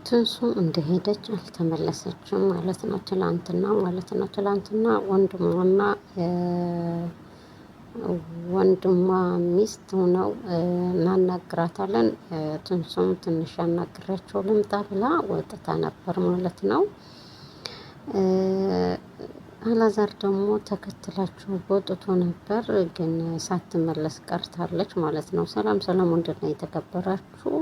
ትንሱ እንደሄደች አልተመለሰችም ማለት ነው። ትላንትና ወንድሟና ወንድሟ ሚስት ሆነው እናናግራታለን። ትንሱም ትንሽ ያናግራቸው ልምጣ ብላ ወጥታ ነበር ማለት ነው። አላዛር ደግሞ ተከትላችሁ ወጥቶ ነበር፣ ግን ሳትመለስ ቀርታለች ማለት ነው። ሰላም ሰላም፣ ምንድን ነው የተከበራችሁ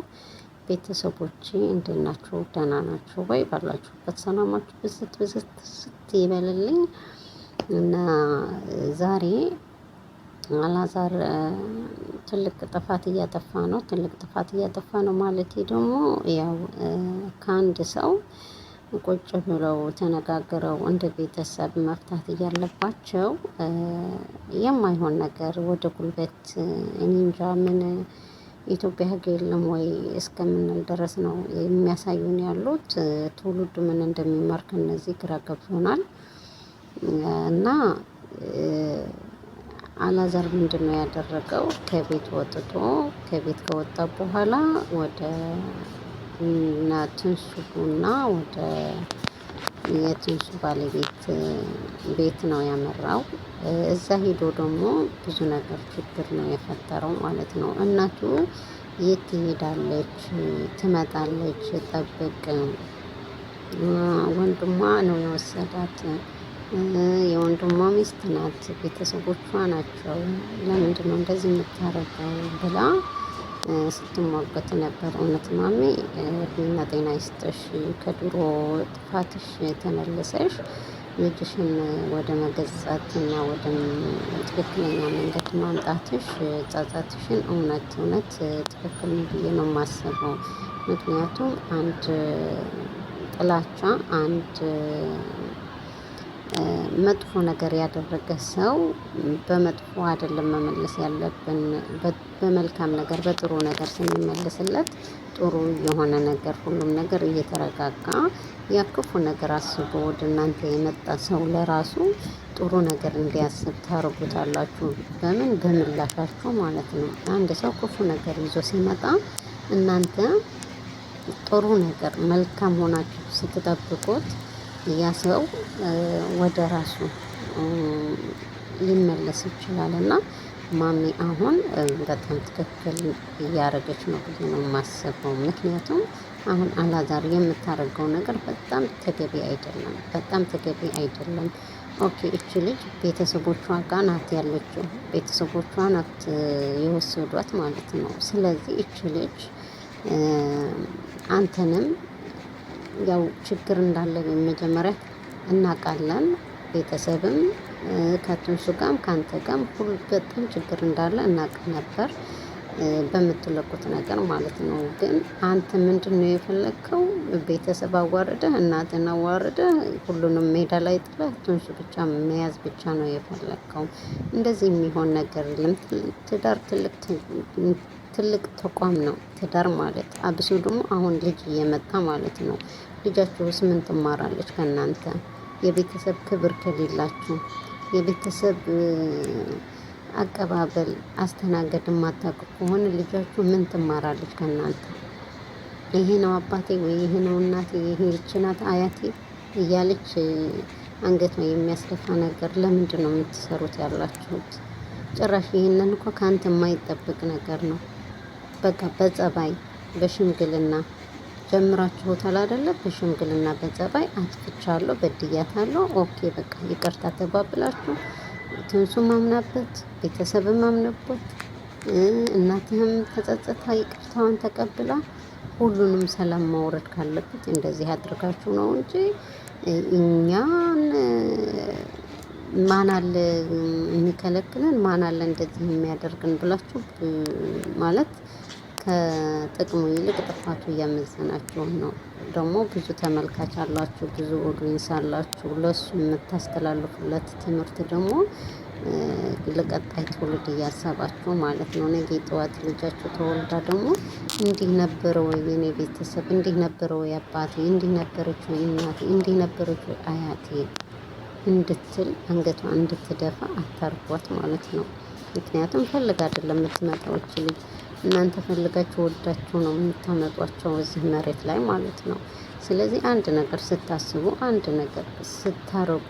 ቤተሰቦቼ እንዴት ናችሁ? ደህና ናችሁ ወይ? ባላችሁበት ሰላማችሁ ብዝት ብዝት ይበልልኝ እና ዛሬ አላዛር ትልቅ ጥፋት እያጠፋ ነው ማለት ደግሞ ያው ከአንድ ሰው ቁጭ ብለው ተነጋግረው እንደ ቤተሰብ መፍታት እያለባቸው የማይሆን ነገር ወደ ጉልበት እንጃ ምን ኢትዮጵያ ሕግ የለም ወይ እስከምንል ድረስ ነው የሚያሳዩን ያሉት። ትውልዱ ምን እንደሚማር ከነዚህ ግራ ገብቶናል። እና አላዛር ምንድን ነው ያደረገው? ከቤት ከወጣ በኋላ ወደ ትንሱና ወደ የትንሱ ባለቤት ቤት ነው ያመራው። እዛ ሄዶ ደግሞ ብዙ ነገር ችግር ነው የፈጠረው ማለት ነው። እናቱ የት ትሄዳለች? ትመጣለች፣ ጠብቅ፣ ወንድሟ ነው የወሰዳት፣ የወንድሟ ሚስት ናት፣ ቤተሰቦቿ ናቸው፣ ለምንድን ነው እንደዚህ የምታረገው ብላ ስትሟገት ነበር። እውነት ማሜ እድሜና ጤና ይስጥሽ፣ ከድሮ ጥፋትሽ ተመልሰሽ ልጅሽን ወደ መገዛትና ወደ ትክክለኛ መንገድ ማምጣትሽ ጸጸትሽን እውነት ትክክል ነው ብዬ ነው የማስበው። ምክንያቱም አንድ ጥላቻ አንድ መጥፎ ነገር ያደረገ ሰው በመጥፎ አይደለም መመለስ ያለብን፣ በመልካም ነገር በጥሩ ነገር ስንመልስለት ጥሩ የሆነ ነገር ሁሉም ነገር እየተረጋጋ ያ ክፉ ነገር አስቦ ወደ እናንተ የመጣ ሰው ለራሱ ጥሩ ነገር እንዲያስብ ታደርጉታላችሁ። በምላሻችሁ ማለት ነው። አንድ ሰው ክፉ ነገር ይዞ ሲመጣ እናንተ ጥሩ ነገር መልካም ሆናችሁ ስትጠብቁት ያ ሰው ወደ ራሱ ሊመለስ ይችላል። እና ማሚ አሁን በጣም ትክክል እያደረገች ነው ብዬ ነው የማስበው። ምክንያቱም አሁን አላዛር የምታደርገው ነገር በጣም ተገቢ አይደለም። ኦኬ፣ እቺ ልጅ ቤተሰቦቿ ጋር ናት ያለችው፣ ቤተሰቦቿ ናት የወሰዷት ማለት ነው። ስለዚህ እቺ ልጅ አንተንም ያው ችግር እንዳለ መጀመሪያ እናውቃለን። ቤተሰብም ከትንሱ ጋርም ከአንተ ጋርም ሁሉ በጣም ችግር እንዳለ እናውቅ ነበር በምትለቁት ነገር ማለት ነው። ግን አንተ ምንድን ነው የፈለግከው? ቤተሰብ አዋርደህ እናትን አዋርደህ ሁሉንም ሜዳ ላይ ጥለህ ትንሱ ብቻ መያዝ ብቻ ነው የፈለግከው። እንደዚህ የሚሆን ነገር የለም። ትዳር ትልቅ ተቋም ነው። ትዳር ማለት አብሶ ደግሞ አሁን ልጅ እየመጣ ማለት ነው። ልጃችሁስ ምን ትማራለች ከእናንተ? የቤተሰብ ክብር ከሌላችሁ፣ የቤተሰብ አቀባበል አስተናገድ የማታውቁ ከሆነ ልጃችሁ ምን ትማራለች ከእናንተ? ይሄ ነው አባቴ ወይ ይሄ ነው እናቴ፣ ይሄ ናት አያቴ እያለች አንገት ነው የሚያስደፋ ነገር ለምንድን ነው የምትሰሩት ያላችሁት? ጭራሽ ይህንን እኮ ከአንተ የማይጠበቅ ነገር ነው። በቃ በጸባይ በሽምግልና ጀምራችሁታል አይደለ? በሽምግልና በጸባይ አጥፍቻለሁ፣ በድያታለሁ፣ ኦኬ በቃ ይቅርታ ተባብላችሁ ትንሱም አምናበት ቤተሰብም አምነበት እናትህም ተጸጽታ ይቅርታዋን ተቀብላ ሁሉንም ሰላም ማውረድ ካለበት እንደዚህ አድርጋችሁ ነው እንጂ እኛን ማን አለ የሚከለክለን? ማን አለ እንደዚህ የሚያደርግን ብላችሁ ማለት ከጥቅሙ ይልቅ ጥፋቱ እያመዘናችሁ ነው። ደግሞ ብዙ ተመልካች አላችሁ፣ ብዙ ኦዲየንስ አላችሁ። ለሱ የምታስተላልፉለት ትምህርት ደግሞ ለቀጣይ ትውልድ እያሰባችሁ ማለት ነው። ነገ ጠዋት ልጃችሁ ተወልዳ ደግሞ እንዲህ ነበረ ወይ የኔ ቤተሰብ፣ እንዲህ ነበረ ወይ አባቴ፣ እንዲህ ነበረች ወይ እናቴ፣ እንዲህ ነበረች ወይ አያቴ እንድትል አንገቷን እንድትደፋ አታርጓት ማለት ነው። ምክንያቱም ፈልግ አይደለም የምትመጣው ልጅ እናንተ ፈልጋችሁ ወዳችሁ ነው የምታመጧቸው እዚህ መሬት ላይ ማለት ነው። ስለዚህ አንድ ነገር ስታስቡ፣ አንድ ነገር ስታረጉ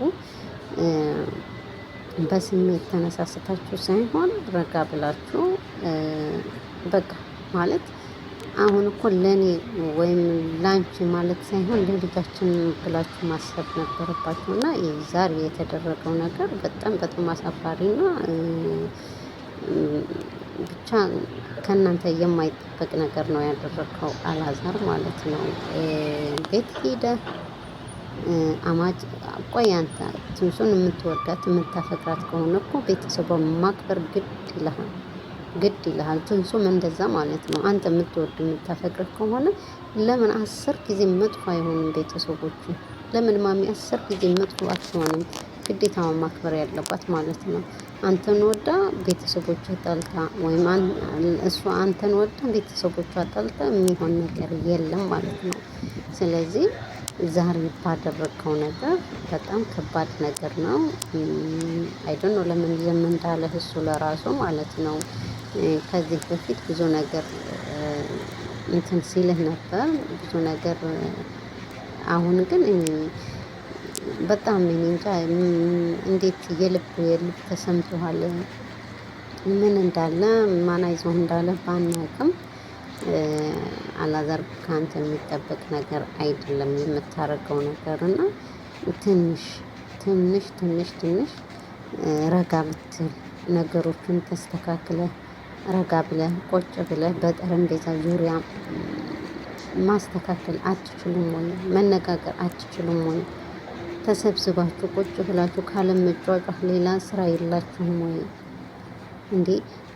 በስሜት ተነሳስታችሁ ሳይሆን ረጋ ብላችሁ በቃ ማለት አሁን እኮ ለእኔ ወይም ላንቺ ማለት ሳይሆን ለልጃችን ብላችሁ ማሰብ ነበረባችሁ። እና ዛሬ የተደረገው ነገር በጣም በጣም አሳፋሪና ብቻ ከእናንተ የማይጠበቅ ነገር ነው ያደረገው አላዛር ማለት ነው። ቤት ሂደህ አማጭ ቆይ፣ አንተ ትንሱን የምትወዳት የምታፈቅራት ከሆነ እኮ ቤተሰቧን ማክበር ግድ ይልሃል። ትንሱም እንደዛ ማለት ነው። አንተ የምትወድ የምታፈቅር ከሆነ ለምን 10 ጊዜ መጥፎ አይሆንም ቤተሰቦቹ? ለምን ማሚ 10 ጊዜ መጥፎ አትሆንም? ግዴታዋን ማክበር ያለባት ማለት ነው። አንተን ወዳ ቤተሰቦቿ ጠልታ፣ ወይም እሷ አንተን ወዳ ቤተሰቦቿ ጠልታ የሚሆን ነገር የለም ማለት ነው። ስለዚህ ዛሬ ባደረግከው ነገር በጣም ከባድ ነገር ነው። አይዶን ነው ለምን ዝም እንዳለ እሱ ለራሱ ማለት ነው። ከዚህ በፊት ብዙ ነገር እንትን ሲልህ ነበር፣ ብዙ ነገር። አሁን ግን በጣም እኔ እንጃ እንዴት የልብ ተሰምቶሃል። ምን እንዳለ ማን አይዞህ እንዳለ ባናውቅም አላዛር ከአንተ የሚጠበቅ ነገር አይደለም የምታረገው ነገር እና ትንሽ ትንሽ ትንሽ ትንሽ ረጋ ብትል ነገሮችን ተስተካክለ ረጋ ብለህ ቁጭ ብለህ በጠረጴዛ ዙሪያ ማስተካከል አትችሉም ወይ? መነጋገር አትችሉም ወይ? ተሰብስባችሁ ቁጭ ብላችሁ ካለመጫጫህ ሌላ ስራ የላችሁም ወይ? እንዴ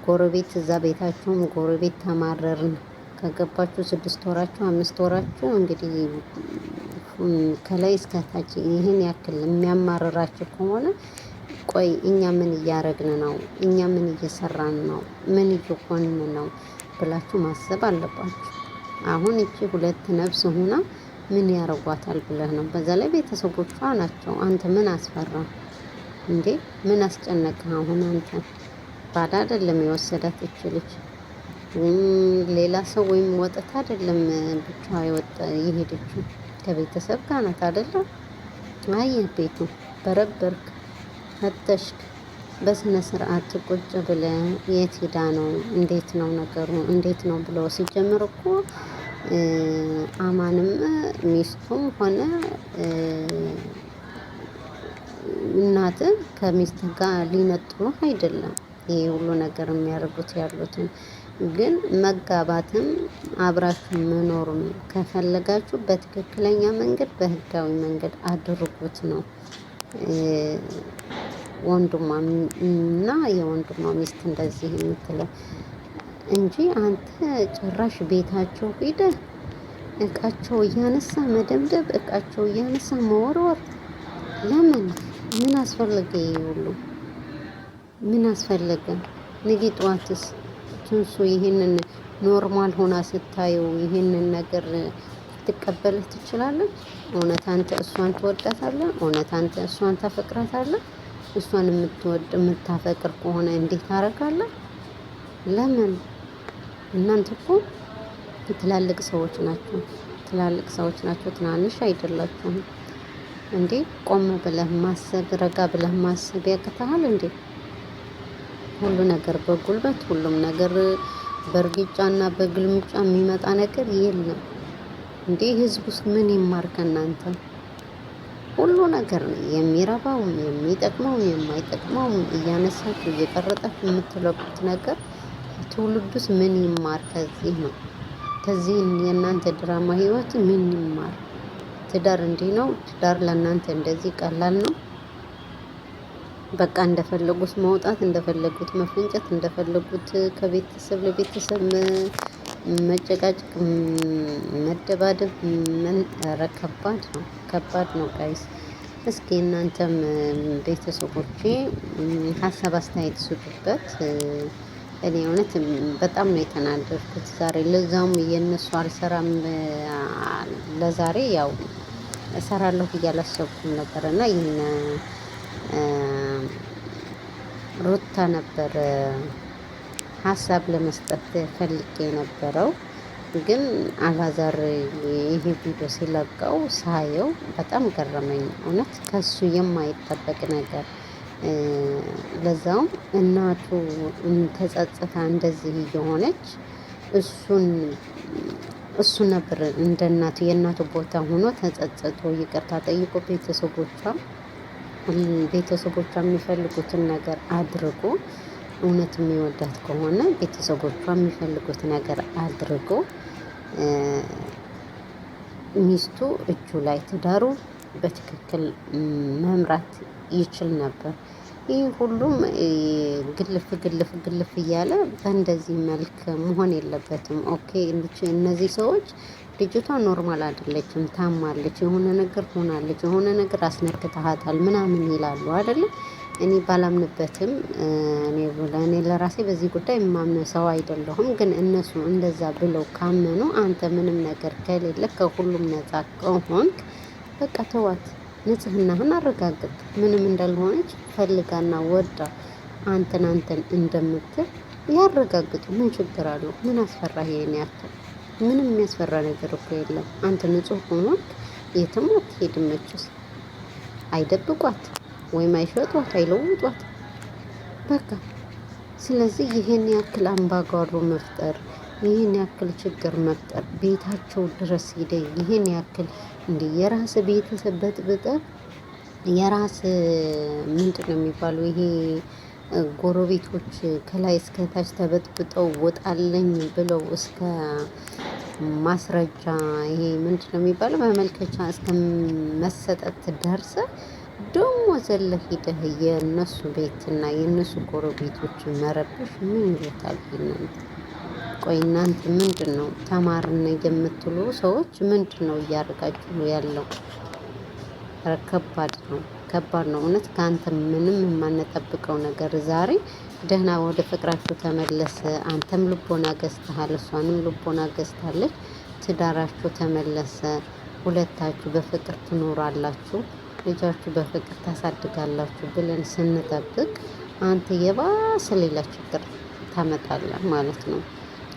ጎረቤት እዛ ቤታችሁም ጎረቤት ተማረርን ከገባችሁ 6 ወራችሁ 5 ወራችሁ እንግዲህ ከላይ እስከታች ይህን ያክል የሚያማርራችሁ ከሆነ ቆይ እኛ ምን እያረግን ነው? እኛ ምን እየሰራን ነው? ምን እየሆንን ነው ብላችሁ ማሰብ አለባችሁ። አሁን እቺ 2 ነፍስ ሆና ምን ያረጓታል ብለህ ነው? በዛ ላይ ቤተሰቦቿ ናቸው። አንተ ምን አስፈራ እንዴ? ምን አስጨነቀ? አሁን አንተ ባዳ አይደለም የወሰዳት እቺ ልጅ ሌላ ሰው ወይም ወጥታ አይደለም ብቻዋ የሄደችው ከቤተሰብ ጋር ናት አይደለም? አየህ ቤቱ በረበርክ ፈተሽክ በስነ ስርዓት ቁጭ ብለ የት ሄዳ ነው? እንዴት ነው ነገሩ? እንዴት ነው ብሎ ሲጀምር እኮ አማንም ሚስቱም ሆነ እናት ከሚስት ጋር ሊነጥሉ አይደለም ይሄ ሁሉ ነገር የሚያደርጉት ያሉትን። ግን መጋባትም አብራችሁ መኖሩም ከፈለጋችሁ በትክክለኛ መንገድ በህጋዊ መንገድ አድርጉት ነው ወንድሟ እና የወንድሟ ሚስት እንደዚህ የምትለው እንጂ አንተ ጭራሽ ቤታቸው ሂደህ እቃቸው እያነሳ መደብደብ፣ እቃቸው እያነሳ መወርወር። ለምን? ምን አስፈለገ? ይሄ ሁሉ ምን አስፈለገ? ነገ ጠዋትስ ትንሱ ይሄንን ኖርማል ሆና ስታየው ይሄንን ነገር ትቀበልህ ትችላለች? እውነት አንተ እሷን ትወዳታለህ? እውነት አንተ እሷን ታፈቅራታለህ? እሷን የምትወድ የምታፈቅር ከሆነ እንዴት ታረጋለህ? ለምን? እናንተ እኮ ትላልቅ ሰዎች ናቸው። ትላልቅ ሰዎች ናቸው። ትናንሽ አይደላችሁም እንዴ? ቆም ብለህ ማሰብ፣ ረጋ ብለህ ማሰብ ያቅተሃል እንዴ? ሁሉ ነገር በጉልበት ሁሉም ነገር በእርግጫና በግልምጫ የሚመጣ ነገር የለም እንዴ? ህዝቡስ ምን ይማር ከእናንተ? ሁሉ ነገር የሚረባውም የሚጠቅመውም የማይጠቅመውም እያነሳችሁ እየቀረጣችሁ የምትለቁት ነገር ትውልዱስ ምን ይማር ከዚህ ነው? ከዚህ የእናንተ ድራማ ህይወት ምን ይማር? ትዳር እንዲህ ነው? ትዳር ለእናንተ እንደዚህ ቀላል ነው? በቃ እንደፈለጉት መውጣት፣ እንደፈለጉት መፈንጨት፣ እንደፈለጉት ከቤተሰብ ለቤተሰብ መጨቃጨቅ፣ መደባደብ። ኧረ ከባድ ነው፣ ከባድ ነው ጋይስ። እስኪ እናንተም ቤተሰቦቼ ሀሳብ አስተያየት ስጡበት። እኔ እውነት በጣም ነው የተናደድኩት ዛሬ። ለዛውም የእነሱ አልሰራም ለዛሬ ያው እሰራለሁ ብዬ አላሰብኩም ነበር እና ይህን ሩታ ነበር ሀሳብ ለመስጠት ፈልጌ የነበረው ግን አላዛር ይሄ ቪዲዮ ሲለቀው ሳየው በጣም ገረመኝ። እውነት ከሱ የማይጠበቅ ነገር ለዛውም እናቱ ተጸጽታ እንደዚህ እየሆነች እሱ ነበር እንደ እናቱ የእናቱ ቦታ ሆኖ ተጸጽቶ ይቅርታ ጠይቆ ቤተሰቦቿ የሚፈልጉትን ነገር አድርጎ እውነት የሚወዳት ከሆነ ቤተሰቦቿ የሚፈልጉት ነገር አድርጎ ሚስቱ እጁ ላይ ትዳሩ በትክክል መምራት ይችል ነበር። ይህ ሁሉም ግልፍ እያለ በእንደዚህ መልክ መሆን የለበትም። ኦኬ እነዚህ ሰዎች ልጅቷ ኖርማል አይደለችም፣ ታማለች፣ የሆነ ነገር ሆናለች፣ የሆነ ነገር አስነክተሃታል ምናምን ይላሉ አይደለም። እኔ ባላምንበትም እኔ ለራሴ በዚህ ጉዳይ የማምን ሰው አይደለሁም። ግን እነሱ እንደዛ ብለው ካመኑ አንተ ምንም ነገር ከሌለ ከሁሉም ነፃ ከሆንክ በቃ ተዋት፣ ንጽህናህን አረጋግጥ። ምንም እንዳልሆነች ፈልጋና ወዳ አንተን እንደምትል ያረጋግጡ። ምን ችግር አለው? ምን አስፈራ? ይሄን ያክል ምንም የሚያስፈራ ነገር እኮ የለም። አንተ ንጹህ ሆኖክ የትም አትሄድም። መችስ አይደብቋት ወይም አይሸጧት አይለውጧት በቃ። ስለዚህ ይሄን ያክል አምባጓሮ መፍጠር፣ ይሄን ያክል ችግር መፍጠር፣ ቤታቸው ድረስ ሂደ ይሄን ያክል እንደ የራስ ቤተሰብ በጥብጠህ የራስ ምንድን ነው የሚባለው ይሄ ጎረቤቶች ከላይ እስከ ታች ተበጥብጠው ወጣለኝ ብለው እስከ ማስረጃ ይሄ ምንድን ነው የሚባለው መመልከቻ እስከ መሰጠት ደርሰ ደግሞ ዘለህ ሂደህ የእነሱ ቤትና የእነሱ ጎረቤቶች መረበሽ ምን ይሉታል? እናንተ ቆይ እናንተ ምንድን ነው ተማርን የምትሉ ሰዎች ምንድን ነው እያደረጋችሁ ያለው? ከባድ ነው፣ ከባድ ነው እውነት። ከአንተ ምንም የማንጠብቀው ነገር ዛሬ ደህና ወደ ፍቅራችሁ ተመለሰ። አንተም ልቦና ገዝተሃል፣ እሷንም ልቦና ገዝታለች። ትዳራችሁ ተመለሰ። ሁለታችሁ በፍቅር ትኖራላችሁ፣ ልጃችሁ በፍቅር ታሳድጋላችሁ ብለን ስንጠብቅ አንተ የባሰ ሌላ ችግር ታመጣለህ ማለት ነው።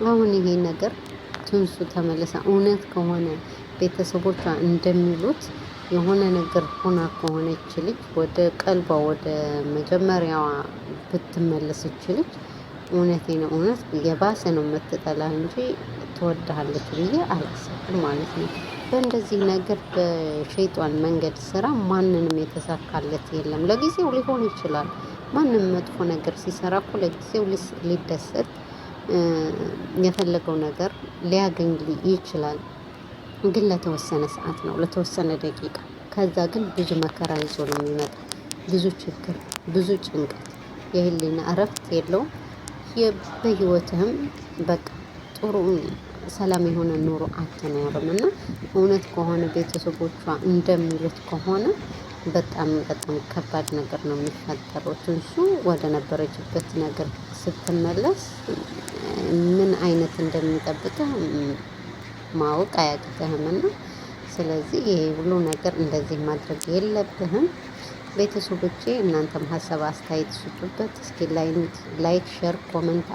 አሁን ይሄ ነገር ትንሱ ተመለሰ እውነት ከሆነ ቤተሰቦቿ እንደሚሉት የሆነ ነገር ሆና ከሆነች ልጅ ወደ ቀልቧ ወደ መጀመሪያዋ ብትመለስ ልጅ እውነቴ ነው እውነት የባሰ ነው የምትጠላ እንጂ ትወድሃለች ብዬ አላሰብም ማለት ነው። በእንደዚህ ነገር በሸይጧን መንገድ ስራ ማንንም የተሳካለት የለም። ለጊዜው ሊሆን ይችላል። ማንም መጥፎ ነገር ሲሰራ እኮ ለጊዜው ሊደሰት የፈለገው ነገር ሊያገኝ ይችላል። ግን ለተወሰነ ሰዓት ነው፣ ለተወሰነ ደቂቃ። ከዛ ግን ብዙ መከራ ይዞ ነው የሚመጣ። ብዙ ችግር፣ ብዙ ጭንቀት፣ የህሊና እረፍት የለውም። በህይወትህም በቃ ጥሩ ሰላም የሆነ ኑሮ አትኖርም። እና እውነት ከሆነ ቤተሰቦቿ እንደሚሉት ከሆነ በጣም በጣም ከባድ ነገር ነው የሚፈጠረው። ትንሱ ወደ ነበረችበት ነገር ስትመለስ ምን አይነት እንደሚጠብቅህ ማወቅ አያቅትህም። እና ስለዚህ ይሄ ሁሉ ነገር እንደዚህ ማድረግ የለብህም። ቤተሰቦቼ እናንተም ሀሳብ አስተያየት ስጡበት። እስኪ ላይክ፣ ሼር፣ ኮመንት